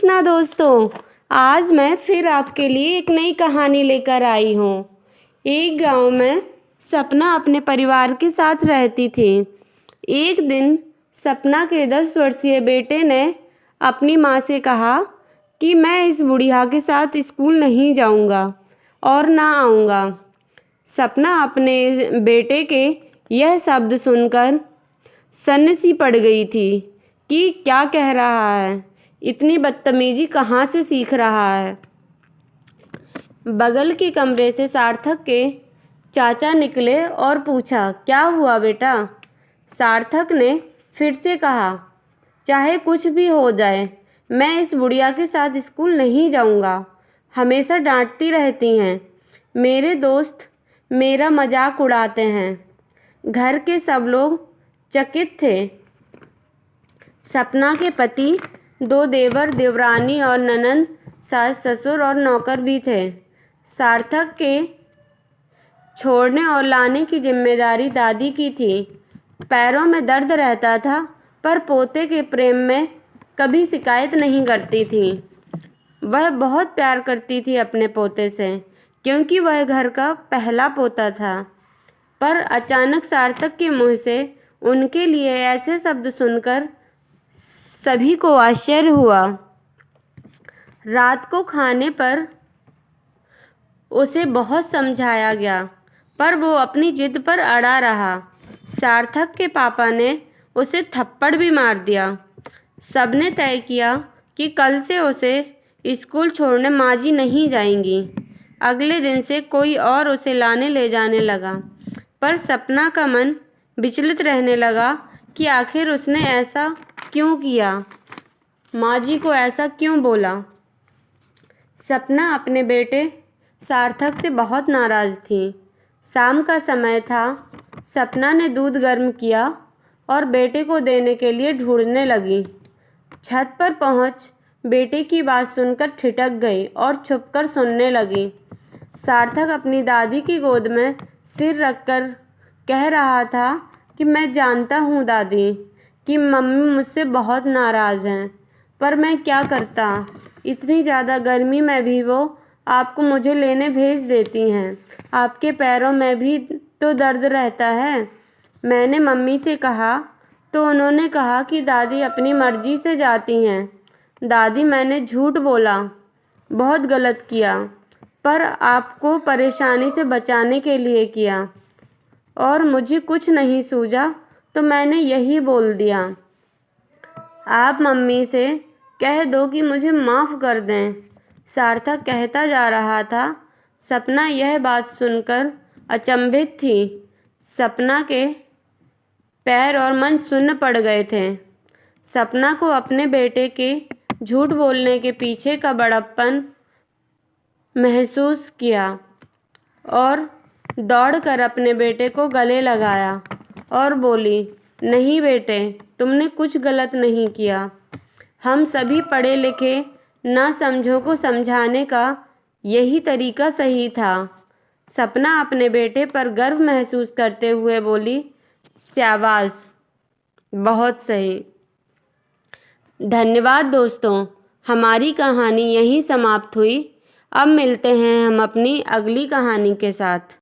कृष्णा दोस्तों, आज मैं फिर आपके लिए एक नई कहानी लेकर आई हूँ। एक गांव में सपना अपने परिवार के साथ रहती थी। एक दिन सपना के 10 वर्षीय बेटे ने अपनी माँ से कहा कि मैं इस बुढ़िया के साथ स्कूल नहीं जाऊँगा और ना आऊँगा। सपना अपने बेटे के यह शब्द सुनकर सन्न सी पड़ गई थी कि क्या कह रहा है, इतनी बदतमीजी कहाँ से सीख रहा है। बगल के कमरे से सार्थक के चाचा निकले और पूछा, क्या हुआ बेटा? सार्थक ने फिर से कहा, चाहे कुछ भी हो जाए मैं इस बुढ़िया के साथ स्कूल नहीं जाऊंगा। हमेशा डांटती रहती हैं। मेरे दोस्त मेरा मजाक उड़ाते हैं। घर के सब लोग चकित थे। सपना के पति, 2 देवर देवरानी और ननंद, सास ससुर और नौकर भी थे। सार्थक के छोड़ने और लाने की जिम्मेदारी दादी की थी। पैरों में दर्द रहता था पर पोते के प्रेम में कभी शिकायत नहीं करती थी। वह बहुत प्यार करती थी अपने पोते से, क्योंकि वह घर का पहला पोता था। पर अचानक सार्थक के मुंह से उनके लिए ऐसे शब्द सुनकर सभी को आश्चर्य हुआ। रात को खाने पर उसे बहुत समझाया गया, पर वो अपनी जिद पर अड़ा रहा। सार्थक के पापा ने उसे थप्पड़ भी मार दिया। सबने तय किया कि कल से उसे स्कूल छोड़ने माँ जी नहीं जाएंगी। अगले दिन से कोई और उसे लाने ले जाने लगा, पर सपना का मन विचलित रहने लगा कि आखिर उसने ऐसा क्यों किया, माँ जी को ऐसा क्यों बोला। सपना अपने बेटे सार्थक से बहुत नाराज़ थी। शाम का समय था। सपना ने दूध गर्म किया और बेटे को देने के लिए ढूंढने लगी। छत पर पहुंच बेटे की बात सुनकर ठिठक गई और छुपकर सुनने लगी। सार्थक अपनी दादी की गोद में सिर रखकर कह रहा था कि मैं जानता हूँ दादी कि मम्मी मुझसे बहुत नाराज़ हैं, पर मैं क्या करता। इतनी ज़्यादा गर्मी में भी वो आपको मुझे लेने भेज देती हैं। आपके पैरों में भी तो दर्द रहता है। मैंने मम्मी से कहा तो उन्होंने कहा कि दादी अपनी मर्जी से जाती हैं। दादी, मैंने झूठ बोला, बहुत गलत किया, पर आपको परेशानी से बचाने के लिए किया और मुझे कुछ नहीं सूझा तो मैंने यही बोल दिया। आप मम्मी से कह दो कि मुझे माफ़ कर दें। सार्थक कहता जा रहा था। सपना यह बात सुनकर अचंभित थी। सपना के पैर और मन सुन्न पड़ गए थे। सपना को अपने बेटे के झूठ बोलने के पीछे का बड़प्पन महसूस किया और दौड़कर अपने बेटे को गले लगाया और बोली, नहीं बेटे, तुमने कुछ गलत नहीं किया। हम सभी पढ़े लिखे ना समझों को समझाने का यही तरीका सही था। सपना अपने बेटे पर गर्व महसूस करते हुए बोली, शाबाश, बहुत सही। धन्यवाद दोस्तों, हमारी कहानी यहीं समाप्त हुई। अब मिलते हैं हम अपनी अगली कहानी के साथ।